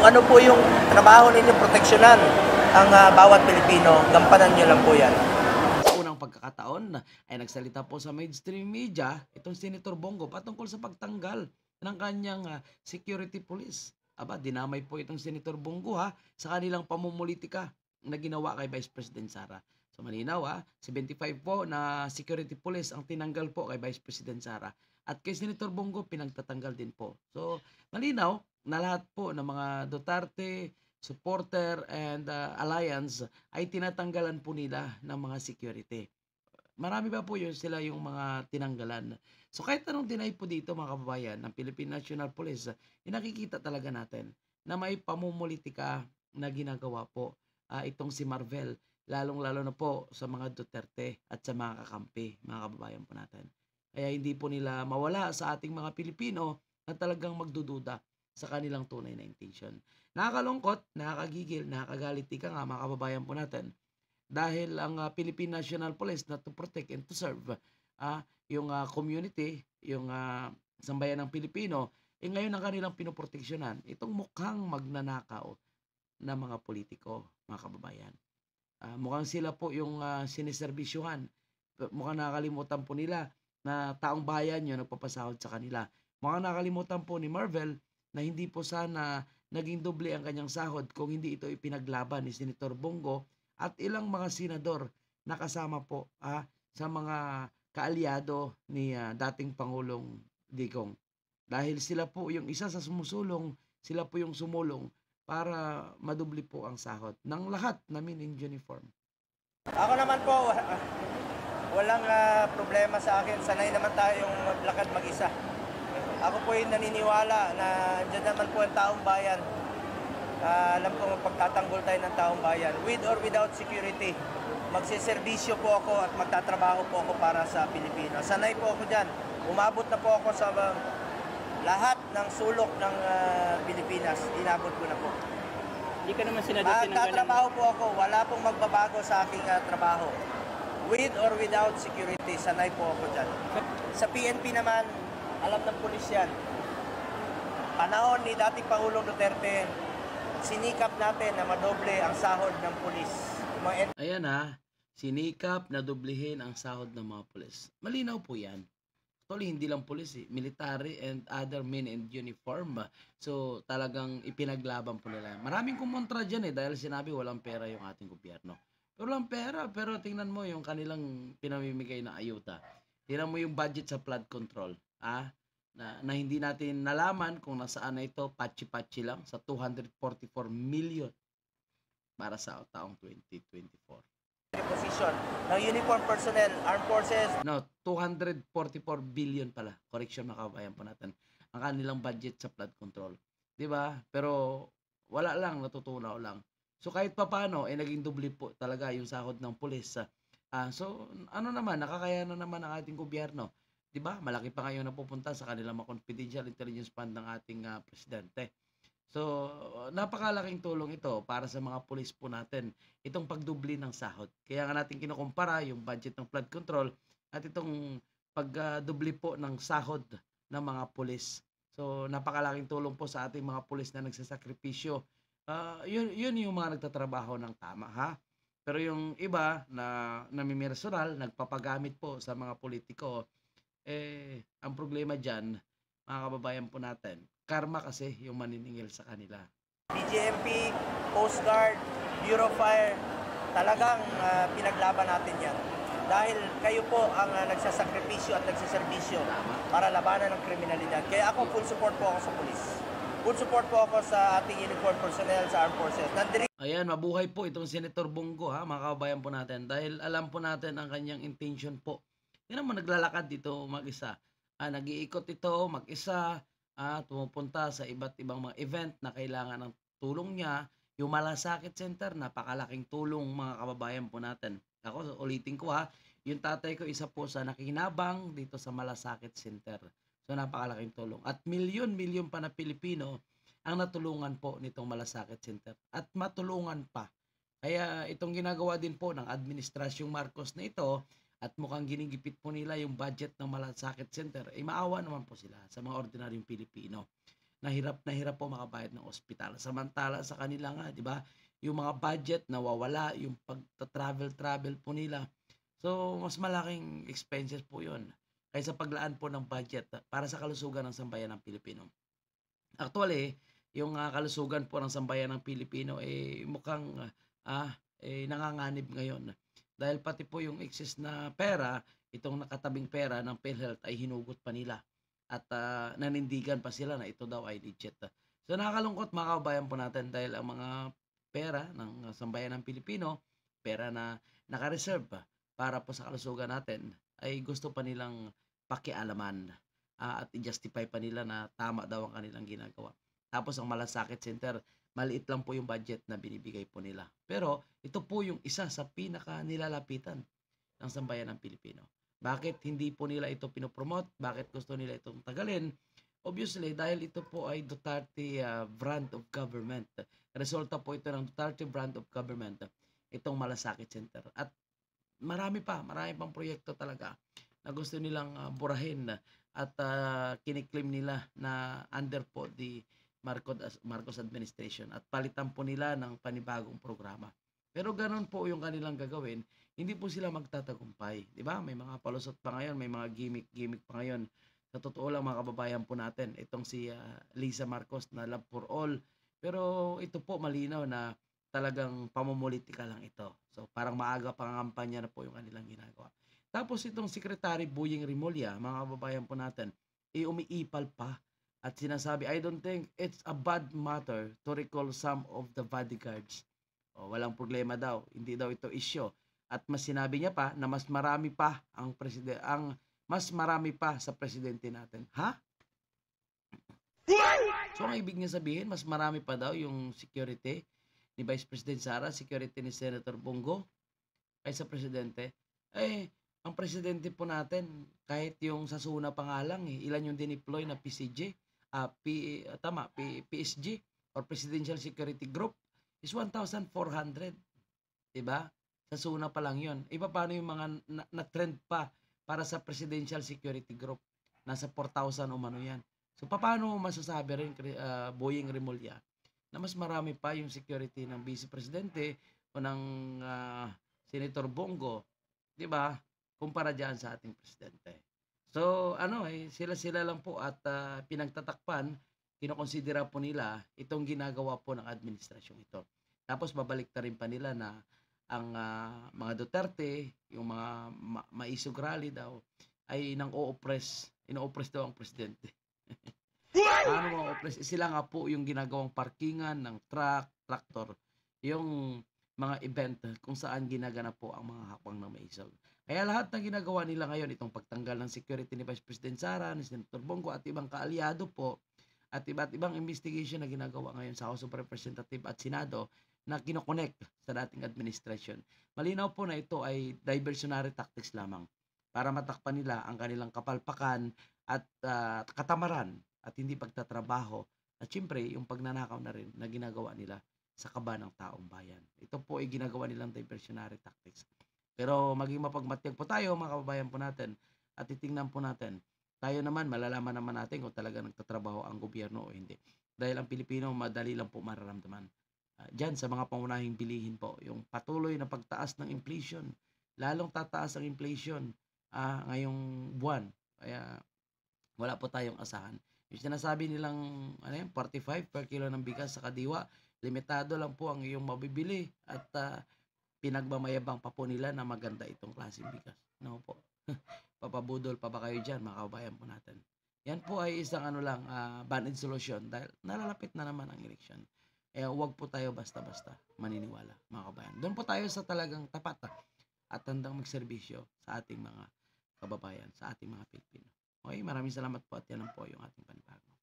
ano po yung trabaho ninyo, proteksyonan ang bawat Pilipino, gampanan nyo lang po yan. Unang pagkakataon ay nagsalita po sa mainstream media itong Senator Bongo patungkol sa pagtanggal ng kanyang security police. Aba, dinamay po itong Senator Bongo sa kanilang pamumulitika na ginawa kay Vice President Sara. So malinaw 75 po na security police ang tinanggal po kay Vice President Sara. At kay Senator Bongo pinagtatanggal din po. So malinaw na lahat po ng mga Duterte supporter and alliance ay tinatanggalan po nila ng mga security. Marami pa po yun sila yung mga tinanggalan. So kahit anong deny po dito mga kababayan ng Philippine National Police, nakikita talaga natin na may pamumulitika na ginagawa po itong si Marvel, lalong-lalo na po sa mga Duterte at sa mga kakampi, mga kababayan po natin. Kaya hindi po nila mawala sa ating mga Pilipino na talagang magdududa sa kanilang tunay na intention. Nakakalungkot, nakakagigil, nakakagalit ika nga mga kababayan po natin dahil ang Philippine National Police na to protect and to serve yung community, yung sambayan ng Pilipino, ngayon ang kanilang pinoproteksyonan itong mukhang magnanakaw na mga politiko, mga kababayan. Mukhang sila po yung siniserbisyuhan. Mukhang nakakalimutan po nila na taong bayan yung nagpapasahod sa kanila. Mukhang nakakalimutan po ni Marvel na hindi po sana naging doble ang kanyang sahod kung hindi ito ipinaglaban ni Senator Bongo at ilang mga senador na kasama po sa mga kaalyado ni dating Pangulong Digong. Dahil sila po yung isa sa sumusulong, sila po yung sumulong para madubli po ang sahod ng lahat namin in uniform. Ako naman po, walang problema sa akin. Sanay naman tayong maglakad mag-isa. Ako po yung naniniwala na dyan naman po ang taong bayan. Alam ko pagtatanggol tayo ng taong bayan. With or without security, magsiservisyo po ako at magtatrabaho po ako para sa Pilipino. Sanay po ako dyan. Umabot na po ako sa lahat ng sulok ng Pilipinas. Inabot ko na po. Hindi ka naman sinabi Magtatrabaho po ako. Wala pong magbabago sa aking trabaho. With or without security, sanay po ako dyan. Sa PNP naman, alam ng pulis yan. Panahon ni dating Pangulong Duterte, sinikap natin na madoble ang sahod ng pulis. Ayan sinikap na doblehin ang sahod ng mga pulis. Malinaw po yan. Actually, hindi lang pulis military and other men in uniform. So, talagang ipinaglaban po nila. Maraming kumontra dyan dahil sinabi walang pera yung ating gobyerno. Pero walang pera, pero tingnan mo yung kanilang pinamimigay na ayuda. Tingnan mo yung budget sa flood control. Na hindi natin nalaman kung nasaan na ito, patchi-patchi lang sa 244 million para sa taong 2024. Position ng uniform personnel, armed forces. No, 244 billion pala. Correction mga kabayan po natin. Ang kanilang budget sa flood control. 'Di ba? Pero wala lang, natutunaw lang. So kahit papaano naging doble po talaga yung sahod ng pulis. So ano naman, nakakayanan naman ang ating gobyerno. 'Di ba? Malaki pa ngayon napupunta sa kanilang mga confidential intelligence fund ng ating presidente. So, napakalaking tulong ito para sa mga pulis po natin, itong pagdubli ng sahod. Kaya nga natin kinukumpara yung budget ng flood control at itong pagdubli po ng sahod ng mga pulis. So, napakalaking tulong po sa ating mga pulis na nagsasakripisyo. Yun yung mga nagtatrabaho ng tama, Pero yung iba na namimersonal, nagpapagamit po sa mga politiko, ang problema dyan, mga kababayan po natin, karma kasi yung maniningil sa kanila. BGMP, Coast Guard, Bureau of Fire, talagang pinaglaban natin yan. Dahil kayo po ang nagsasakripisyo at nagsiservisyo para labanan ng kriminalidad. Kaya ako, full support po ako sa police. Full support po ako sa ating uniform personnel, sa armed forces. Ayan, mabuhay po itong Senator Bongo, mga kababayan po natin. Dahil alam po natin ang kanyang intention po. Yan naman naglalakad dito mag-isa. Nag-iikot ito mag-isa. Tumupunta sa iba't ibang mga event na kailangan ng tulong niya. Yung Malasakit Center, napakalaking tulong mga kababayan po natin. Ako, ulitin ko yung tatay ko isa po sa nakikinabang dito sa Malasakit Center. So napakalaking tulong. At milyon-milyon pa na Pilipino ang natulungan po nitong Malasakit Center. At matulungan pa. Kaya itong ginagawa din po ng Administrasyong Marcos na ito, at mukhang ginigipit po nila yung budget ng Malasakit Center, maawa naman po sila sa mga ordinaryong Pilipino na hirap po makabayad ng ospital. Samantala sa kanila nga, 'di ba? Yung mga budget nawawala, yung pagta-travel po nila. So, mas malaking expenses po 'yon kaysa paglaan po ng budget para sa kalusugan ng sambayan ng Pilipino. Actually, yung kalusugan po ng sambayan ng Pilipino mukhang nanganganib ngayon. Dahil pati po yung excess na pera, itong nakatabing pera ng PhilHealth ay hinugot pa nila at nanindigan pa sila na ito daw ay legit. So nakakalungkot mga kabayan po natin dahil ang mga pera ng sambayan ng Pilipino, pera na naka-reserve para po sa kalusugan natin, ay gusto pa nilang pakialaman at i-justify pa nila na tama daw ang kanilang ginagawa. Tapos ang Malasakit Center, maliit lang po yung budget na binibigay po nila. Pero ito po yung isa sa pinaka nilalapitan ng sambayan ng Pilipino. Bakit hindi po nila ito pinopromote? Bakit gusto nila itong tagalin? Obviously, dahil ito po ay Duterte brand of government. Resulta po ito ng Duterte brand of government, itong Malasakit Center. At marami pang proyekto talaga na gusto nilang burahin at kiniklaim nila na under po the Marcos administration at palitan po nila ng panibagong programa. Pero ganun po yung kanilang gagawin, hindi po sila magtatagumpay. Di ba? May mga palusot pa ngayon, may mga gimmick pa ngayon. Sa totoo lang mga kababayan po natin, itong si Lisa Marcos na Love for All. Pero ito po malinaw na talagang pamumulitika lang ito. So parang maaga pangangampanya na po yung kanilang ginagawa. Tapos itong Secretary Boying Rimulya, mga kababayan po natin, umiipal pa at sinasabi, I don't think it's a bad matter to recall some of the bodyguards. O, walang problema daw, hindi daw ito issue. At mas sinabi niya pa na mas marami pa mas marami pa sa presidente natin. Ha? So ang ibig niya sabihin, mas marami pa daw yung security ni Vice President Sara, security ni Senator Bongo kaysa presidente. Ang presidente po natin, kahit yung sa SUNA pa nga lang, ilan yung dineploy na PSG, PSG or Presidential Security Group is 1,400. Diba? Sa SUNA pa lang yun. Iba paano yung mga na-trend pa para sa Presidential Security Group? Nasa 4,000 umano yan. So paano masasabi rin, Boying Rimulya, na mas marami pa yung security ng Vice Presidente o ng Senator Bongo, di ba? Kumpara dyan sa ating presidente. So, sila lang po at pinagtatakpan, kinokonsidera po nila itong ginagawa po ng administrasyong ito. Tapos babalik na rin pa nila na ang mga Duterte, yung mga maisog rally daw, ay ino-oppress daw ang presidente. Paano mga oppress? Sila nga po yung ginagawang parkingan ng truck, tractor, yung mga event kung saan ginaganap po ang mga hakbang ng maisog. Kaya lahat ng ginagawa nila ngayon, itong pagtanggal ng security ni Vice President Sara, ni Senator Bongo at ibang kaalyado po, at iba't ibang investigation na ginagawa ngayon sa House of Representatives at Senado na kinokonect sa dating administration. Malinaw po na ito ay diversionary tactics lamang para matakpan nila ang kanilang kapalpakan at katamaran at hindi pagtatrabaho at syempre yung pagnanakaw na rin na ginagawa nila sa kaba ng taong bayan. Ito po ay ginagawa nilang diversionary tactics. Pero maging mapagmatyag po tayo mga kababayan po natin at titingnan po natin. Tayo naman, malalaman naman natin kung talaga nagtatrabaho ang gobyerno o hindi. Dahil ang Pilipino, madali lang po mararamdaman. Diyan sa mga pangunahing bilihin po, yung patuloy na pagtaas ng inflation. Lalong tataas ang inflation ngayong buwan. Kaya wala po tayong asahan. Yung sinasabi nilang 45 per kilo ng bigas sa kadiwa, limitado lang po ang iyong mabibili at pinagmamayabang pa po nila na maganda itong klaseng bigas. No po. Papabudol pa ba kayo dyan, mga kabayan po natin? Yan po ay isang band-aid solution dahil nalalapit na naman ang eleksyon. Huwag po tayo basta-basta maniniwala, mga kabayan. Doon po tayo sa talagang tapat at handang magserbisyo sa ating mga kababayan, sa ating mga Pilipino. Okay, maraming salamat po at yan po yung ating panibago.